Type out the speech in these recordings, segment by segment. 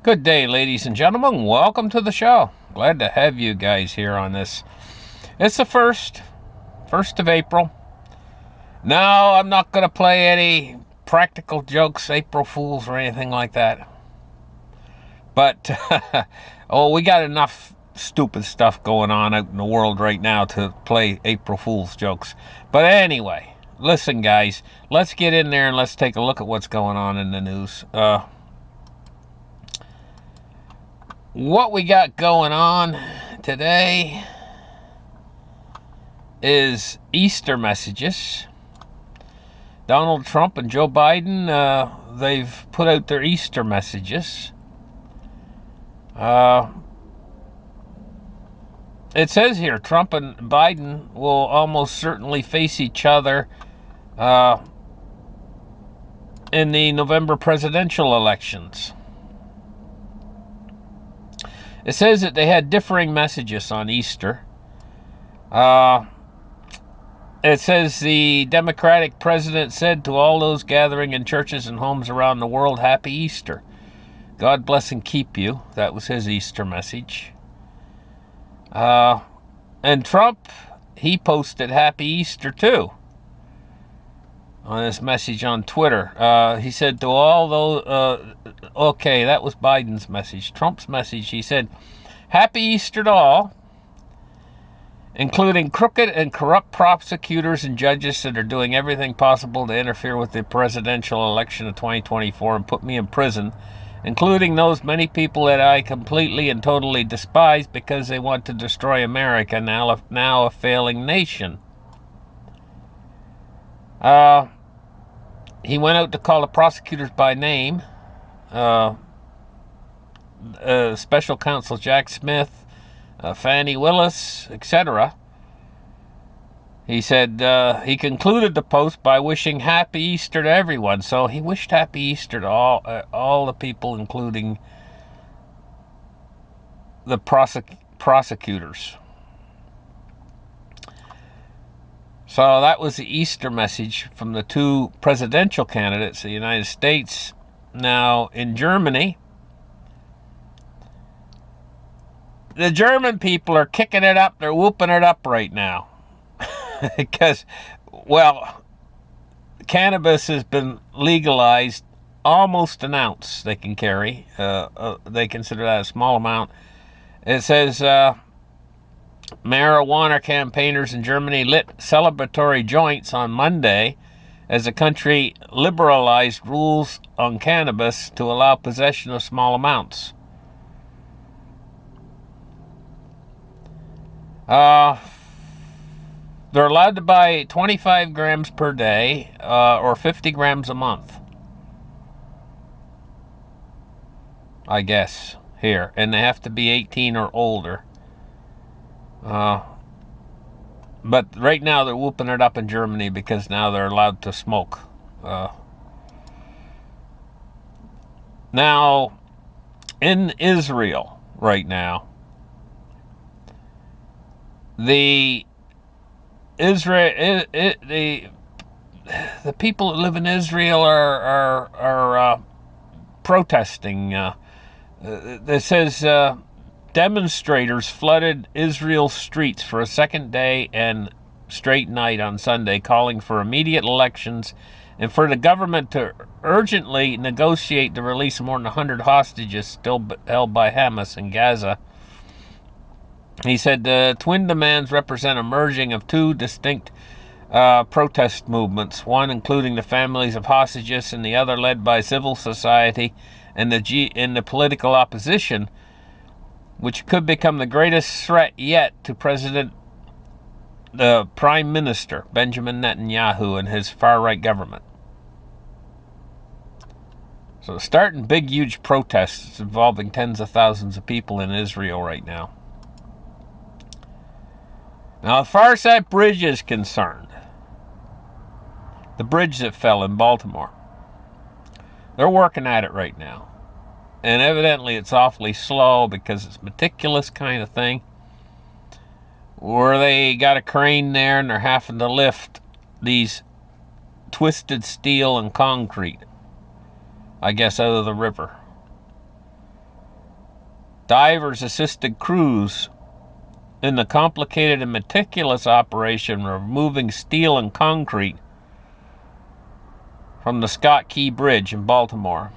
Good day, ladies and gentlemen. Welcome to the show. Glad to have you guys here on this. It's the first of April. No, I'm not going to play any practical jokes, April Fools, or anything like that. But, we got enough stupid stuff going on out in the world right now to play April Fool's jokes. But anyway, listen, guys, let's get in there and let's take a look at what's going on in the news. What we got going on today is Easter messages. Donald Trump and Joe Biden, they've put out their Easter messages. It says here, Trump and Biden will almost certainly face each other in the November presidential elections. It says that they had differing messages on Easter. It says the Democratic president said to all those gathering in churches and homes around the world, Happy Easter. God bless and keep you. That was his Easter message. And Trump, he posted Happy Easter too on his message on Twitter. He said to all those, okay, that was Biden's message. Trump's message, he said, Happy Easter to all, including crooked and corrupt prosecutors and judges that are doing everything possible to interfere with the presidential election of 2024 and put me in prison, including those many people that I completely and totally despise because they want to destroy America, now a failing nation. He went out to call the prosecutors by name. Special counsel Jack Smith, Fannie Willis, etc. He said he concluded the post by wishing Happy Easter to everyone. So he wished Happy Easter to all the people, including the prosecutors. So that was the Easter message from the two presidential candidates of the United States. Now, in Germany, the German people are kicking it up. They're whooping it up right now. Because, cannabis has been legalized, almost an ounce they can carry. They consider that a small amount. It says marijuana campaigners in Germany lit celebratory joints on Monday as the country liberalized rules on cannabis to allow possession of small amounts. They're allowed to buy 25 grams per day or 50 grams a month, I guess, here. And they have to be 18 or older. But right now they're whooping it up in Germany because now they're allowed to smoke. Now, in Israel right now, the people that live in Israel are protesting. It says demonstrators flooded Israel's streets for a second day and straight night on Sunday, calling for immediate elections and for the government to urgently negotiate the release of more than 100 hostages still held by Hamas in Gaza. He said the twin demands represent a merging of two distinct protest movements, one including the families of hostages and the other led by civil society and the political opposition, which could become the greatest threat yet to the Prime Minister, Benjamin Netanyahu, and his far-right government. So starting big, huge protests involving tens of thousands of people in Israel right now. Now, as far as that bridge is concerned, the bridge that fell in Baltimore, they're working at it right now. And evidently it's awfully slow because it's a meticulous kind of thing where they got a crane there and they're having to lift these twisted steel and concrete, I guess, out of the river. Divers assisted crews in the complicated and meticulous operation of removing steel and concrete from the Scott Key Bridge in Baltimore.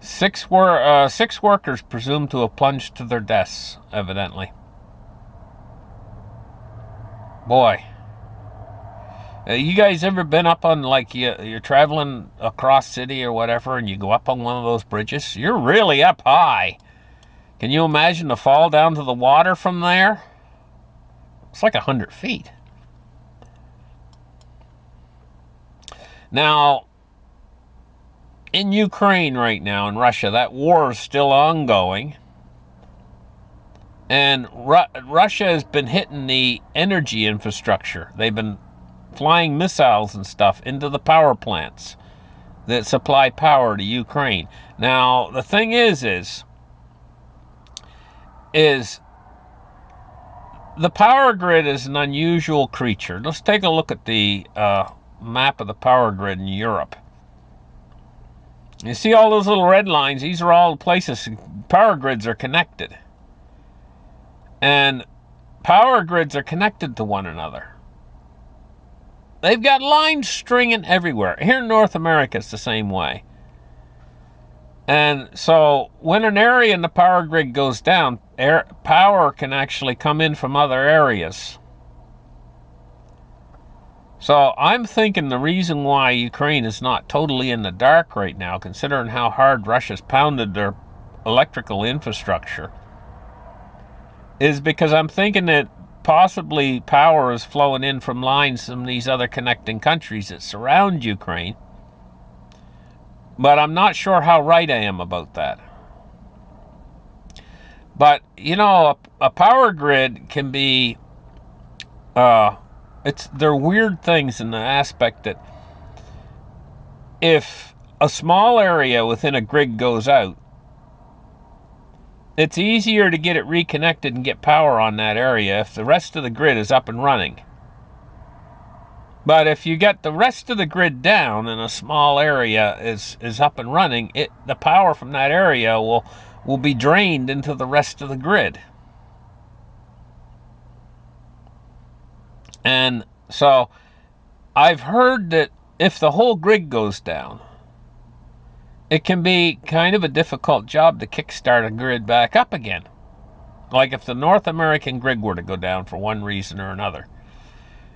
Six workers presumed to have plunged to their deaths, evidently. Boy. You guys ever been up on, like, you're traveling across city or whatever, and you go up on one of those bridges? You're really up high. Can you imagine the fall down to the water from there? It's like 100 feet. Now, in Ukraine right now, in Russia, that war is still ongoing. And Russia has been hitting the energy infrastructure. They've been flying missiles and stuff into the power plants that supply power to Ukraine. Now, the thing is the power grid is an unusual creature. Let's take a look at the map of the power grid in Europe. You see all those little red lines? These are all the places power grids are connected. And power grids are connected to one another. They've got lines stringing everywhere. Here in North America, it's the same way. And so when an area in the power grid goes down, power can actually come in from other areas. So I'm thinking the reason why Ukraine is not totally in the dark right now, considering how hard Russia's pounded their electrical infrastructure, is because I'm thinking that possibly power is flowing in from lines from these other connecting countries that surround Ukraine. But I'm not sure how right I am about that. But, you know, a power grid can be, they're weird things in the aspect that if a small area within a grid goes out, it's easier to get it reconnected and get power on that area if the rest of the grid is up and running. But if you get the rest of the grid down and a small area is up and running, the power from that area will be drained into the rest of the grid. And so I've heard that if the whole grid goes down, it can be kind of a difficult job to kickstart a grid back up again. Like if the North American grid were to go down for one reason or another,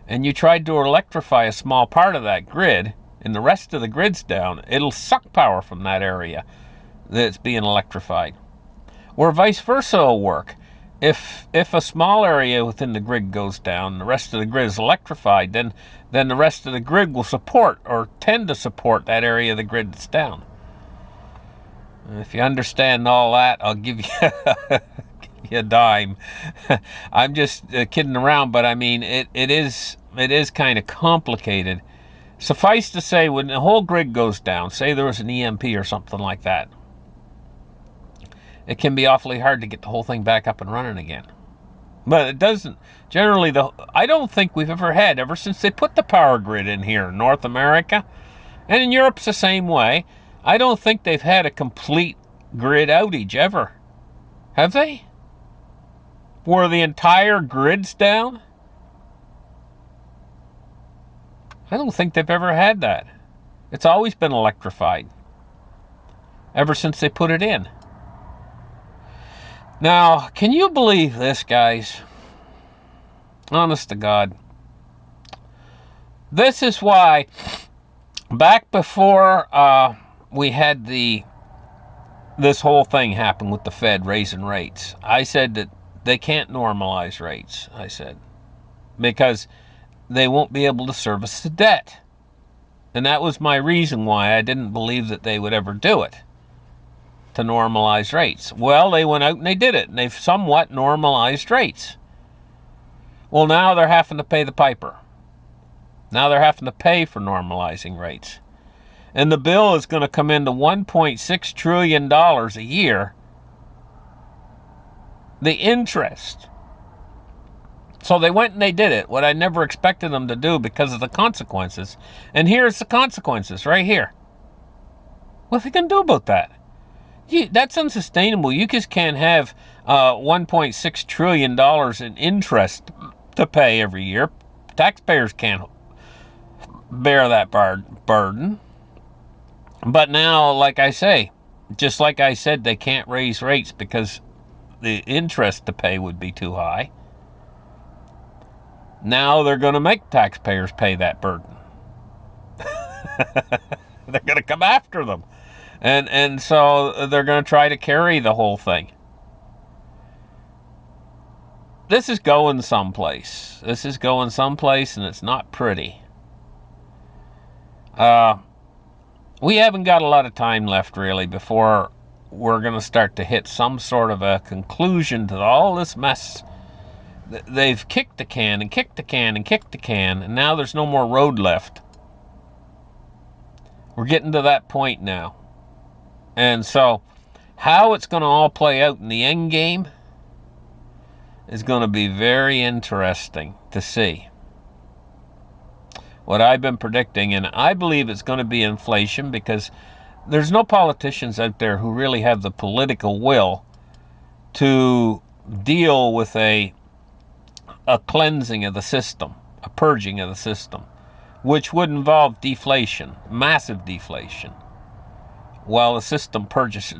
and you tried to electrify a small part of that grid, and the rest of the grid's down, it'll suck power from that area that's being electrified. Or vice versa will work. If a small area within the grid goes down, and the rest of the grid is electrified, then the rest of the grid will support or tend to support that area of the grid that's down. If you understand all that, I'll give you a dime. I'm just kidding around, but I mean, it is kind of complicated. Suffice to say, when the whole grid goes down, say there was an EMP or something like that, it can be awfully hard to get the whole thing back up and running again. But it doesn't. Generally, I don't think we've ever since they put the power grid in here in North America, and in Europe's the same way, I don't think they've had a complete grid outage ever. Have they? Where the entire grid's down? I don't think they've ever had that. It's always been electrified. Ever since they put it in. Now, can you believe this, guys? Honest to God. This is why, back before we had this whole thing happen with the Fed raising rates, I said that they can't normalize rates, I said, because they won't be able to service the debt. And that was my reason why I didn't believe that they would ever do it, to normalize rates. Well, they went out and they did it, and they've somewhat normalized rates. Well, now they're having to pay the piper. Now they're having to pay for normalizing rates. And the bill is going to come into $1.6 trillion a year. The interest. So they went and they did it, what I never expected them to do because of the consequences. And here's the consequences right here. What are they going to do about that? That's unsustainable. You just can't have $1.6 trillion in interest to pay every year. Taxpayers can't bear that burden. But now, like I say, just like I said, they can't raise rates because the interest to pay would be too high. Now they're going to make taxpayers pay that burden. They're going to come after them. And so they're going to try to carry the whole thing. This is going someplace. This is going someplace, and it's not pretty. We haven't got a lot of time left, really, before we're going to start to hit some sort of a conclusion to all this mess. They've kicked the can and kicked the can and kicked the can, and now there's no more road left. We're getting to that point now. And so, how it's going to all play out in the end game is going to be very interesting to see. What I've been predicting, and I believe it's going to be inflation, because there's no politicians out there who really have the political will to deal with a cleansing of the system, a purging of the system, which would involve deflation, massive deflation. While the system purges,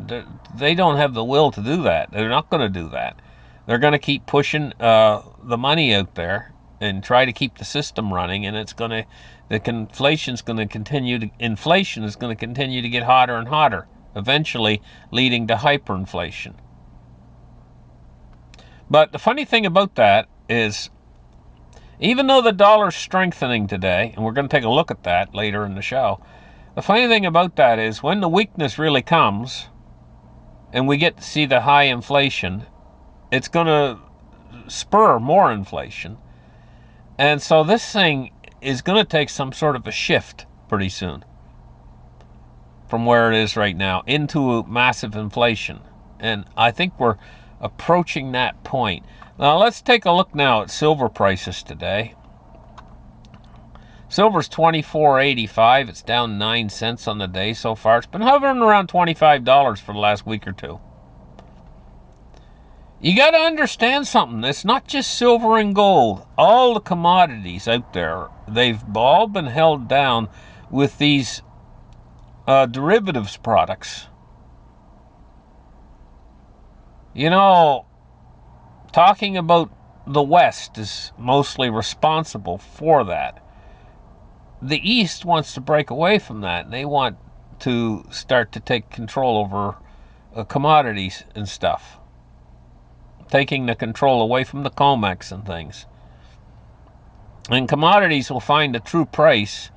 they don't have the will to do that. They're not going to do that. They're going to keep pushing the money out there and try to keep the system running, and inflation is going to continue to get hotter and hotter, eventually leading to hyperinflation. But the funny thing about that is, even though the dollar's strengthening today, and we're going to take a look at that later in the show, the funny thing about that is when the weakness really comes and we get to see the high inflation, it's going to spur more inflation. And so this thing is going to take some sort of a shift pretty soon from where it is right now into massive inflation. And I think we're approaching that point. Now let's take a look now at silver prices today. Silver's $24.85. It's down 9 cents on the day so far. It's been hovering around $25 for the last week or two. You got to understand something. It's not just silver and gold. All the commodities out there, they've all been held down with these derivatives products. You know, talking about the West is mostly responsible for that. The East wants to break away from that. They want to start to take control over commodities and stuff, taking the control away from the COMEX and things. And commodities will find a true price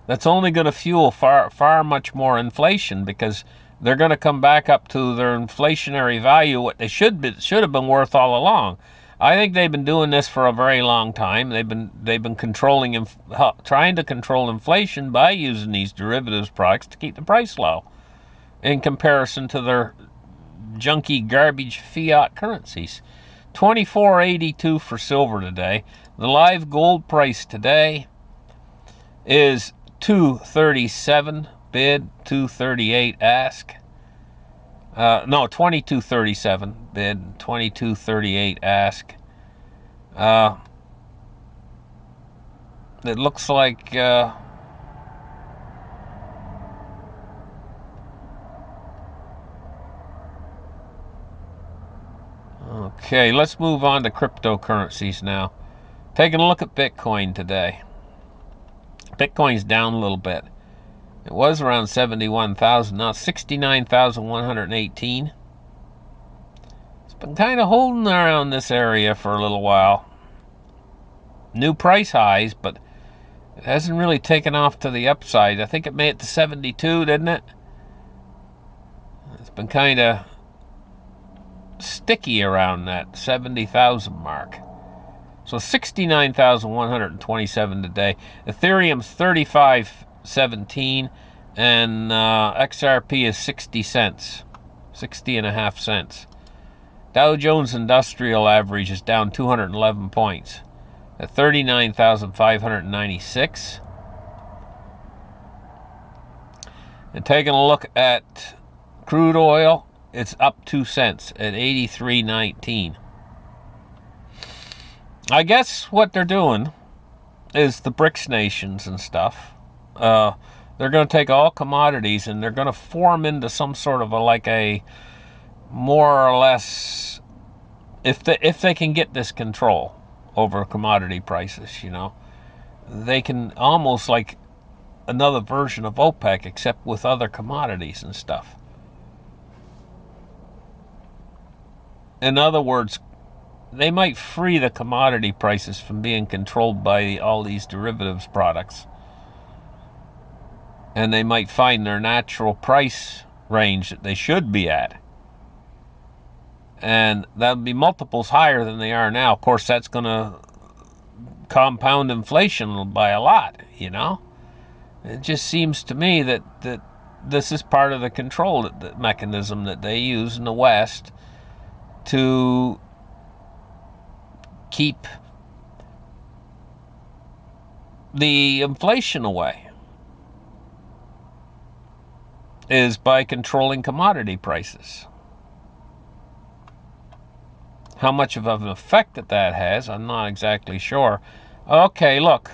that's only going to fuel far much more inflation, because they're going to come back up to their inflationary value, what they should have been worth all along. I think they've been doing this for a very long time. They've been trying to control inflation by using these derivatives products to keep the price low, in comparison to their junky garbage fiat currencies. $24.82 for silver today. The live gold price today is $237 bid, $238 ask. No, $22.37 bid, $22.38 ask. It looks like okay, let's move on to cryptocurrencies now. Taking a look at Bitcoin today. Bitcoin's down a little bit. It was around 71,000, now 69,118. It's been kind of holding around this area for a little while. New price highs, but it hasn't really taken off to the upside. I think it made it to 72, didn't it? It's been kind of sticky around that 70,000 mark. So 69,127 today. Ethereum's 35.17, and XRP is 60 cents, 60 and a half cents. Dow Jones Industrial Average is down 211 points at 39,596. And taking a look at crude oil, it's up 2 cents at 83.19. I guess what they're doing is the BRICS nations and stuff. They're going to take all commodities and they're going to form into some sort of a more or less, if they can get this control over commodity prices, they can almost like another version of OPEC, except with other commodities and stuff. In other words, they might free the commodity prices from being controlled by all these derivatives products, and they might find their natural price range that they should be at, and that would be multiples higher than they are now. Of course, that's going to compound inflation by a lot. It just seems to me that this is part of the control mechanism that they use in the West to keep the inflation away, is by controlling commodity prices. How much of an effect that has, I'm not exactly sure. Okay, look,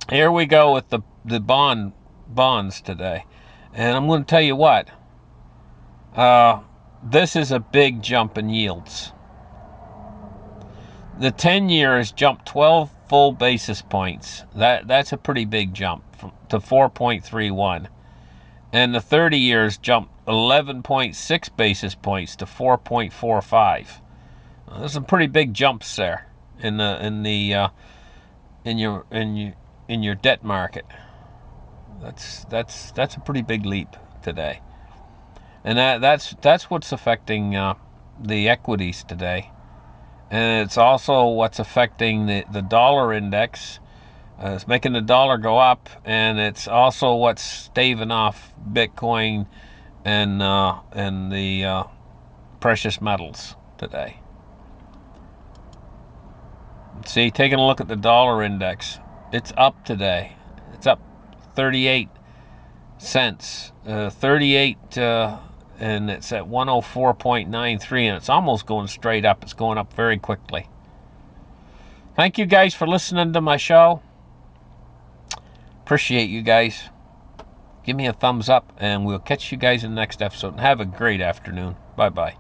here we go with the bonds today, and I'm going to tell you what. This is a big jump in yields. The 10-year has jumped 12 full basis points. That's a pretty big jump to 4.31. And the 30 years jumped 11.6 basis points to 4.45. There's some pretty big jumps there in your debt market. That's a pretty big leap today, and that's what's affecting the equities today, and it's also what's affecting the dollar index. It's making the dollar go up, and it's also what's staving off Bitcoin and the precious metals today. See, taking a look at the dollar index, it's up today. It's up 38 cents, 38, and it's at 104.93, and it's almost going straight up. It's going up very quickly. Thank you guys for listening to my show. Appreciate you guys. Give me a thumbs up, and we'll catch you guys in the next episode. And have a great afternoon. Bye-bye.